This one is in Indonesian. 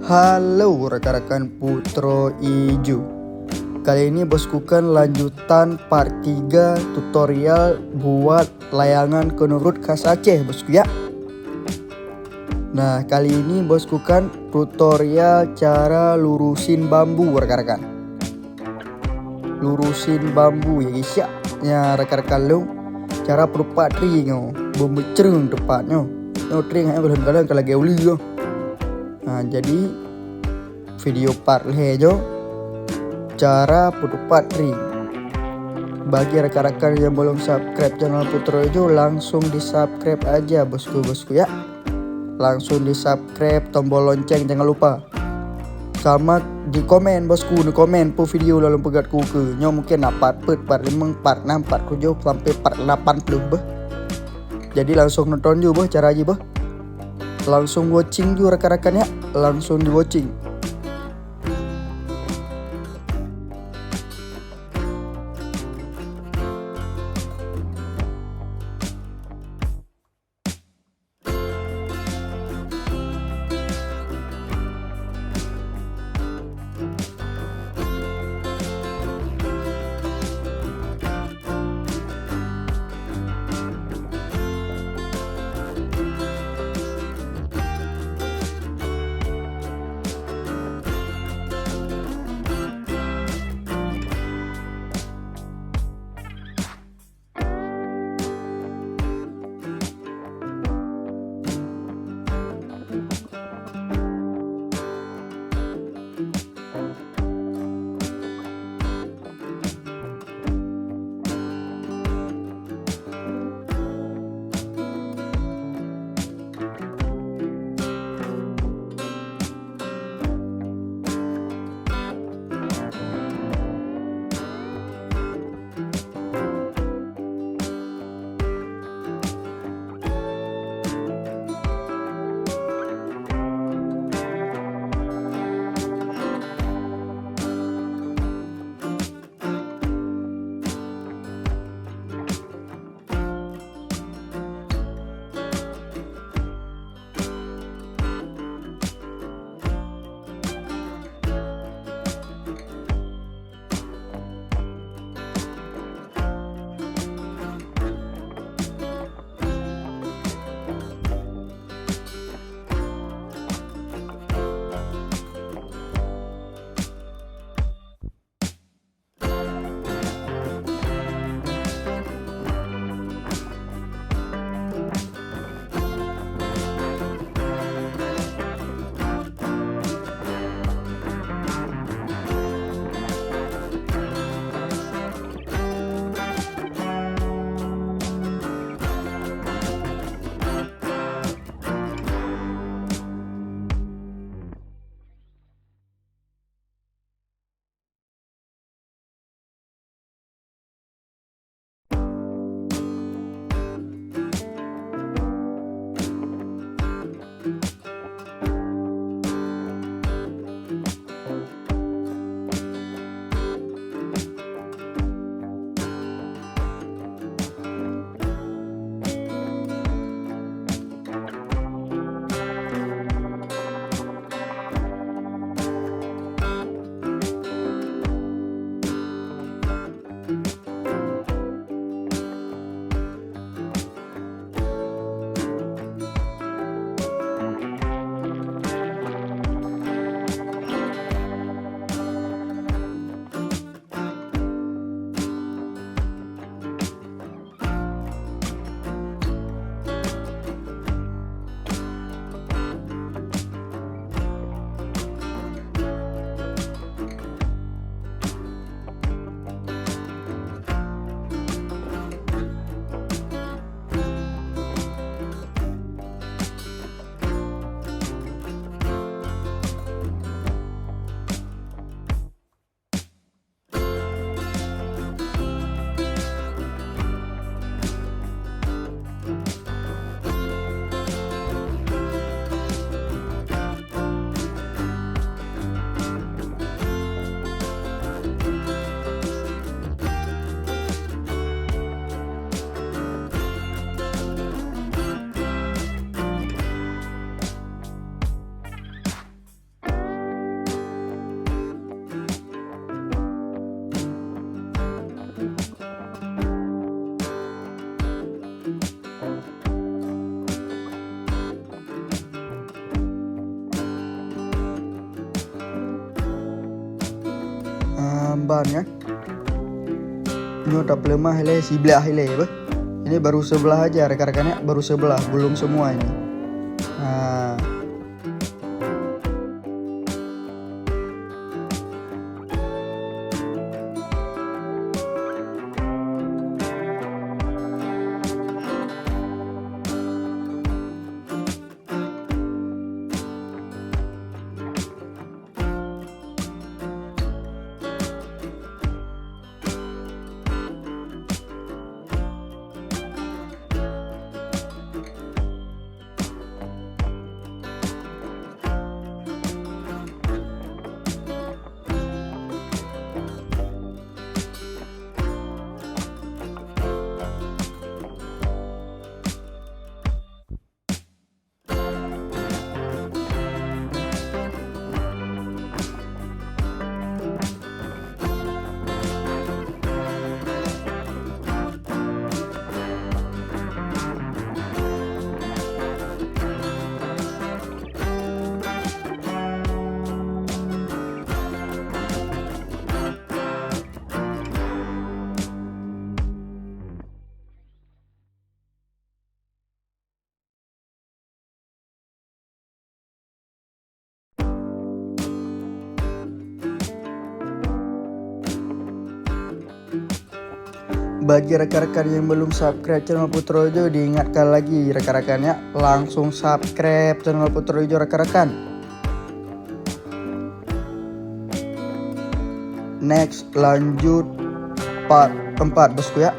Halo rekan-rekan Putro Ijo. Kali ini bosku kan lanjutan part 3 tutorial buat layangan kenurut khas Aceh bosku ya. Nah kali ini bosku kan tutorial cara lurusin bambu rekan-rekan. Lurusin bambu ya guys ya. Ya rekan-rekan lo cara perupat ring yo, bombecerung tepatnya. Yo ring aja kadang-kadang kalau gauli yo. Nah jadi video part lejo cara perupat ring. Bagi rekan-rekan yang belum subscribe channel Putro Ijo, langsung di subscribe aja bosku ya. Langsung di subscribe, tombol lonceng jangan lupa. Sama di komen bosku, di komen po video lalu pegat kuke. Nyo mungkin part 5, part 6, part 7 sampai part 80 bah. Jadi langsung nonton juga bah cara aja bah. Langsung watching juga rekan-rekan ya, langsung di watching. bannya. Ini tak lemah hele sebelah hele bah. Ini baru sebelah aja rekan-rekannya, baru sebelah, belum semua ini. Nah, bagi rekan-rekan yang belum subscribe channel Putra Ijo, diingatkan lagi rekan-rekannya, langsung subscribe channel Putra Ijo rekan-rekan. Next lanjut part 4 bosku ya.